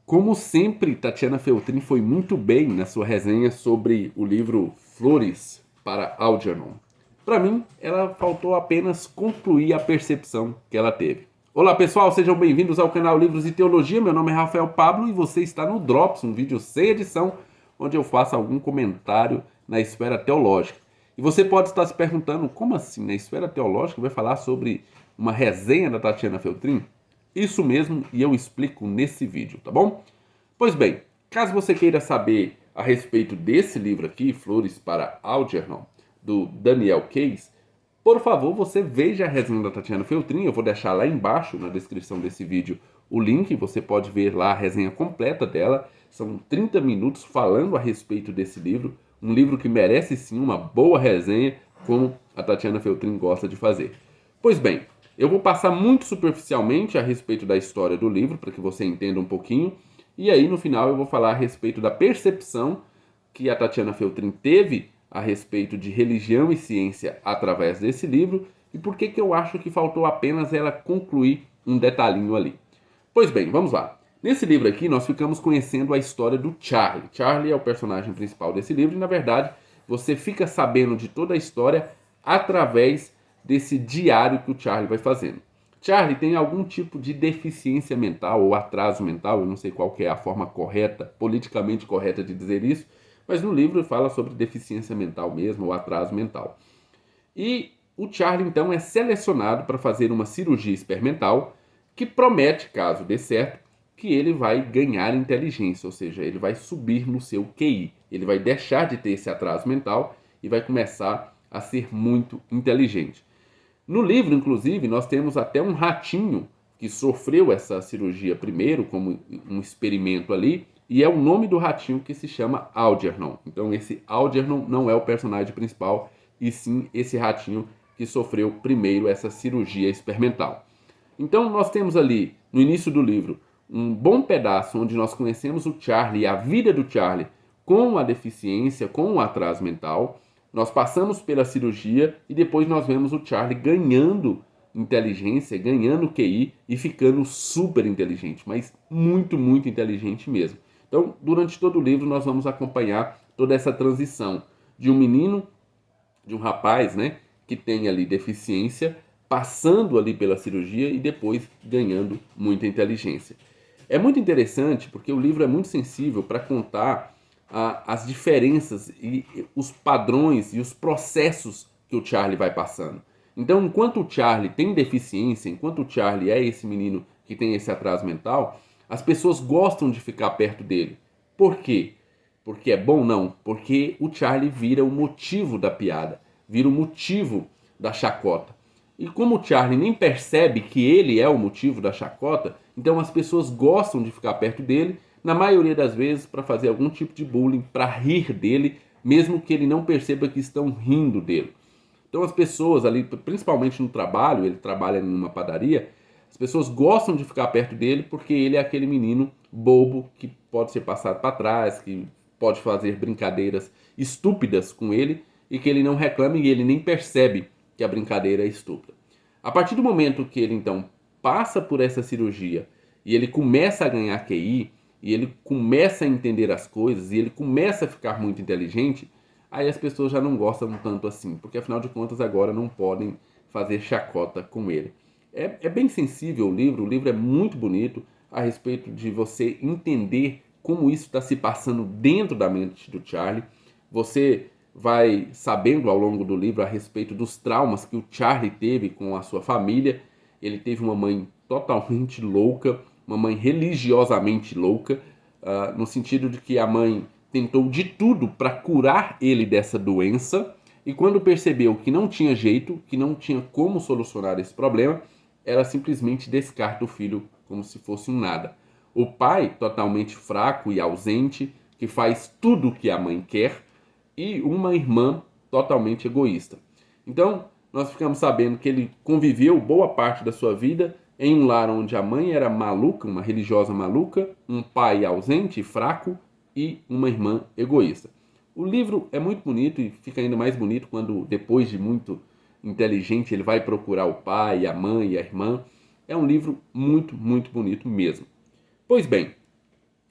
Como sempre, Tatiana Feltrin foi muito bem na sua resenha sobre o livro Flores para Algernon. Para mim, ela faltou apenas concluir a percepção que ela teve. Olá pessoal, sejam bem-vindos ao canal Livros e Teologia. Meu nome é Rafael Pablo e você está no Drops, um vídeo sem edição, onde eu faço algum comentário na esfera teológica. E você pode estar se perguntando, como assim, na esfera teológica vai falar sobre uma resenha da Tatiana Feltrin? Isso mesmo, e eu explico nesse vídeo, tá bom? Pois bem, caso você queira saber a respeito desse livro aqui, Flores para Algernon, do Daniel Case, por favor, você veja a resenha da Tatiana Feltrin. Eu vou deixar lá embaixo na descrição desse vídeo o link, você pode ver lá a resenha completa dela. São 30 minutos falando a respeito desse livro, um livro que merece sim uma boa resenha, como a Tatiana Feltrin gosta de fazer. Pois bem, eu vou passar muito superficialmente a respeito da história do livro, para que você entenda um pouquinho, e aí no final eu vou falar a respeito da percepção que a Tatiana Feltrin teve a respeito de religião e ciência através desse livro, e por que eu acho que faltou apenas ela concluir um detalhinho ali. Pois bem, vamos lá. Nesse livro aqui nós ficamos conhecendo a história do Charlie. Charlie é o personagem principal desse livro e na verdade você fica sabendo de toda a história através desse diário que o Charlie vai fazendo. Charlie tem algum tipo de deficiência mental ou atraso mental, eu não sei qual que é a forma correta, politicamente correta de dizer isso, mas no livro fala sobre deficiência mental mesmo, ou atraso mental. E o Charlie então é selecionado para fazer uma cirurgia experimental que promete, caso dê certo, que ele vai ganhar inteligência, ou seja, ele vai subir no seu QI, ele vai deixar de ter esse atraso mental e vai começar a ser muito inteligente. No livro, inclusive, nós temos até um ratinho que sofreu essa cirurgia primeiro, como um experimento ali, e é o nome do ratinho que se chama Algernon. Então, esse Algernon não é o personagem principal, e sim esse ratinho que sofreu primeiro essa cirurgia experimental. Então, nós temos ali, no início do livro, um bom pedaço onde nós conhecemos o Charlie e a vida do Charlie com a deficiência, com o atraso mental. Nós passamos pela cirurgia e depois nós vemos o Charlie ganhando inteligência, ganhando QI e ficando super inteligente, mas muito, muito inteligente mesmo. Então, durante todo o livro nós vamos acompanhar toda essa transição de um menino, de um rapaz, né, que tem ali deficiência, passando ali pela cirurgia e depois ganhando muita inteligência. É muito interessante porque o livro é muito sensível para contar as diferenças e os padrões e os processos que o Charlie vai passando. Então, enquanto o Charlie tem deficiência, enquanto o Charlie é esse menino que tem esse atraso mental, as pessoas gostam de ficar perto dele. Por quê? Porque é bom? Não. Porque o Charlie vira o motivo da piada, vira o motivo da chacota. E como o Charlie nem percebe que ele é o motivo da chacota, então as pessoas gostam de ficar perto dele, na maioria das vezes para fazer algum tipo de bullying, para rir dele, mesmo que ele não perceba que estão rindo dele. Então as pessoas ali, principalmente no trabalho, ele trabalha numa padaria, as pessoas gostam de ficar perto dele porque ele é aquele menino bobo que pode ser passado para trás, que pode fazer brincadeiras estúpidas com ele e que ele não reclama e ele nem percebe que a brincadeira é estúpida. A partir do momento que ele então passa por essa cirurgia e ele começa a ganhar QI, e ele começa a entender as coisas, e ele começa a ficar muito inteligente, aí as pessoas já não gostam tanto assim, porque afinal de contas agora não podem fazer chacota com ele. É bem sensível o livro é muito bonito a respeito de você entender como isso está se passando dentro da mente do Charlie. Você vai sabendo ao longo do livro a respeito dos traumas que o Charlie teve com a sua família. Ele teve uma mãe totalmente louca, uma mãe religiosamente louca, no sentido de que a mãe tentou de tudo para curar ele dessa doença, e quando percebeu que não tinha jeito, que não tinha como solucionar esse problema, ela simplesmente descarta o filho como se fosse um nada. O pai, totalmente fraco e ausente, que faz tudo o que a mãe quer, e uma irmã totalmente egoísta. Então, nós ficamos sabendo que ele conviveu boa parte da sua vida em um lar onde a mãe era maluca, uma religiosa maluca, um pai ausente e fraco e uma irmã egoísta. O livro é muito bonito e fica ainda mais bonito quando, depois de muito inteligente, ele vai procurar o pai, a mãe e a irmã. É um livro muito, muito bonito mesmo. Pois bem,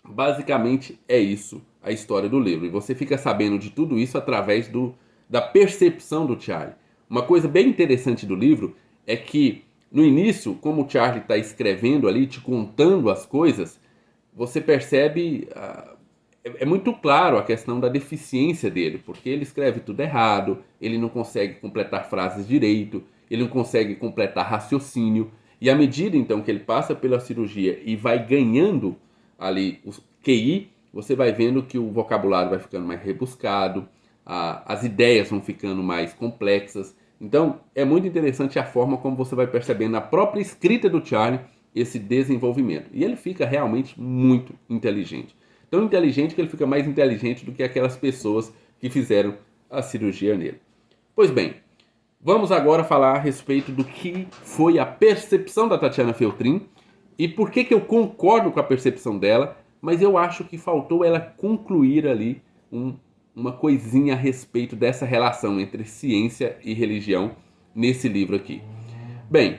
Basicamente é isso a história do livro. E você fica sabendo de tudo isso através da percepção do Charlie. Uma coisa bem interessante do livro é que no início, como o Charlie está escrevendo ali, te contando as coisas, você percebe, é muito claro a questão da deficiência dele, porque ele escreve tudo errado, ele não consegue completar frases direito, ele não consegue completar raciocínio, e à medida então que ele passa pela cirurgia e vai ganhando ali o QI, você vai vendo que o vocabulário vai ficando mais rebuscado, as ideias vão ficando mais complexas. Então é muito interessante a forma como você vai percebendo na própria escrita do Charlie esse desenvolvimento. E ele fica realmente muito inteligente. Tão inteligente que ele fica mais inteligente do que aquelas pessoas que fizeram a cirurgia nele. Pois bem, vamos agora falar a respeito do que foi a percepção da Tatiana Feltrin e por que eu concordo com a percepção dela, mas eu acho que faltou ela concluir ali uma coisinha a respeito dessa relação entre ciência e religião nesse livro aqui. Bem,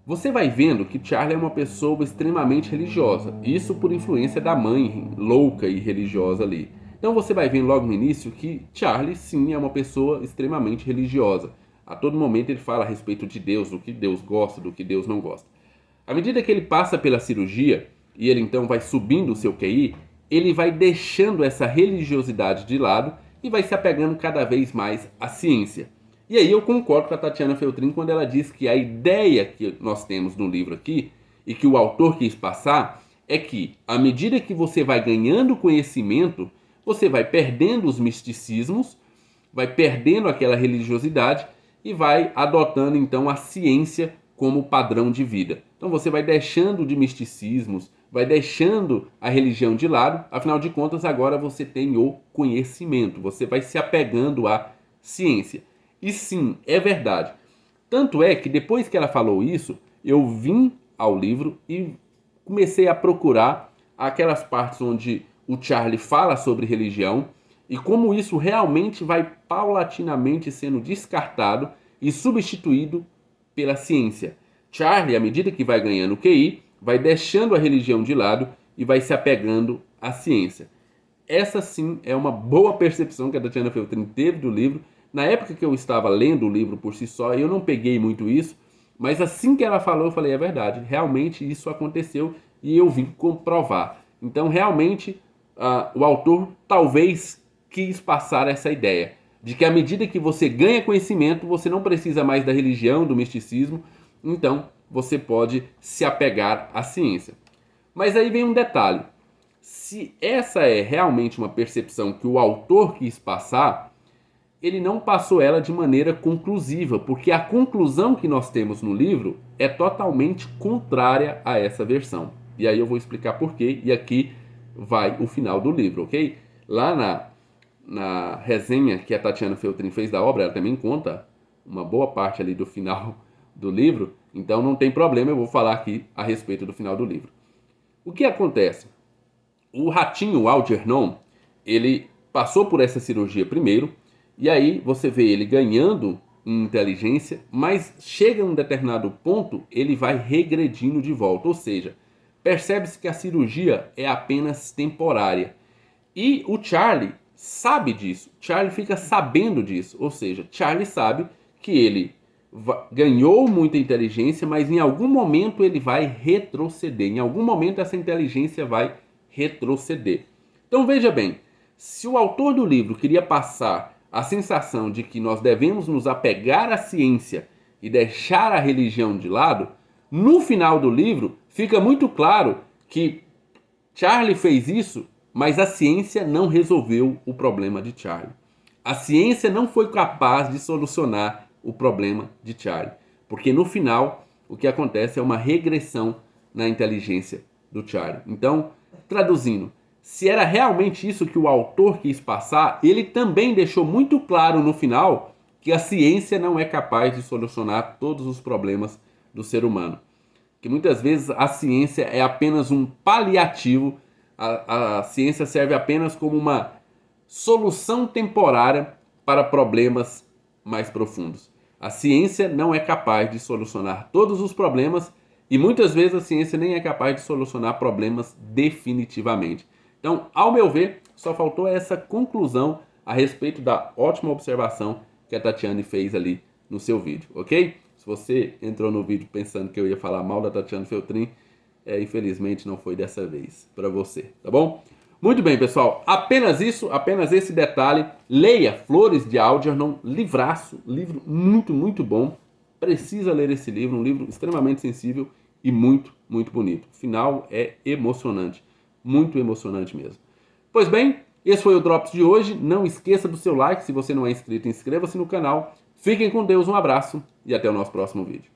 você vai vendo que Charlie é uma pessoa extremamente religiosa, isso por influência da mãe louca e religiosa ali. Então você vai vendo logo no início que Charlie sim é uma pessoa extremamente religiosa. A todo momento ele fala a respeito de Deus, do que Deus gosta, do que Deus não gosta. À medida que ele passa pela cirurgia e ele então vai subindo o seu QI, ele vai deixando essa religiosidade de lado e vai se apegando cada vez mais à ciência. E aí eu concordo com a Tatiana Feltrin quando ela diz que a ideia que nós temos no livro aqui e que o autor quis passar é que à medida que você vai ganhando conhecimento, você vai perdendo os misticismos, vai perdendo aquela religiosidade e vai adotando então a ciência como padrão de vida. Então você vai deixando de misticismos, vai deixando a religião de lado, afinal de contas agora você tem o conhecimento, você vai se apegando à ciência. E sim, é verdade. Tanto é que depois que ela falou isso, eu vim ao livro e comecei a procurar aquelas partes onde o Charlie fala sobre religião e como isso realmente vai paulatinamente sendo descartado e substituído pela ciência. Charlie, à medida que vai ganhando QI, vai deixando a religião de lado e vai se apegando à ciência. Essa sim é uma boa percepção que a Tatiana Feltrin teve do livro. Na época que eu estava lendo o livro por si só, eu não peguei muito isso, mas assim que ela falou, eu falei, é verdade, realmente isso aconteceu e eu vim comprovar. Então, realmente, o autor talvez quis passar essa ideia de que à medida que você ganha conhecimento, você não precisa mais da religião, do misticismo, então você pode se apegar à ciência. Mas aí vem um detalhe. Se essa é realmente uma percepção que o autor quis passar, ele não passou ela de maneira conclusiva, porque a conclusão que nós temos no livro é totalmente contrária a essa versão. E aí eu vou explicar porquê, e aqui vai o final do livro, ok? Lá na resenha que a Tatiana Feltrin fez da obra, ela também conta uma boa parte ali do final do livro, então não tem problema, eu vou falar aqui a respeito do final do livro. O que acontece? O ratinho, o Algernon, ele passou por essa cirurgia primeiro, e aí você vê ele ganhando em inteligência, mas chega a um determinado ponto, ele vai regredindo de volta, ou seja, percebe-se que a cirurgia é apenas temporária. E o Charlie sabe disso, Charlie fica sabendo disso, ou seja, Charlie sabe que ele ganhou muita inteligência, mas em algum momento ele vai retroceder, em algum momento essa inteligência vai retroceder. Então veja bem, se o autor do livro queria passar a sensação de que nós devemos nos apegar à ciência e deixar a religião de lado, no final do livro fica muito claro que Charlie fez isso, mas a ciência não resolveu o problema de Charlie. A ciência não foi capaz de solucionar o problema de Charlie, porque no final o que acontece é uma regressão na inteligência do Charlie. Então, traduzindo, se era realmente isso que o autor quis passar, ele também deixou muito claro no final que a ciência não é capaz de solucionar todos os problemas do ser humano. Que muitas vezes a ciência é apenas um paliativo, a ciência serve apenas como uma solução temporária para problemas mais profundos. A ciência não é capaz de solucionar todos os problemas E muitas vezes a ciência nem é capaz de solucionar problemas definitivamente. Então, ao meu ver, só faltou essa conclusão a respeito da ótima observação que a Tatiane fez ali no seu vídeo, ok? Se você entrou no vídeo pensando que eu ia falar mal da Tatiane Feltrin, infelizmente não foi dessa vez para você, tá bom? Muito bem, pessoal. Apenas isso, apenas esse detalhe. Leia Flores de Algernon, livraço, livro muito, muito bom. Precisa ler esse livro, um livro extremamente sensível e muito, muito bonito. O final é emocionante, muito emocionante mesmo. Pois bem, esse foi o Drops de hoje. Não esqueça do seu like, se você não é inscrito, inscreva-se no canal. Fiquem com Deus, um abraço e até o nosso próximo vídeo.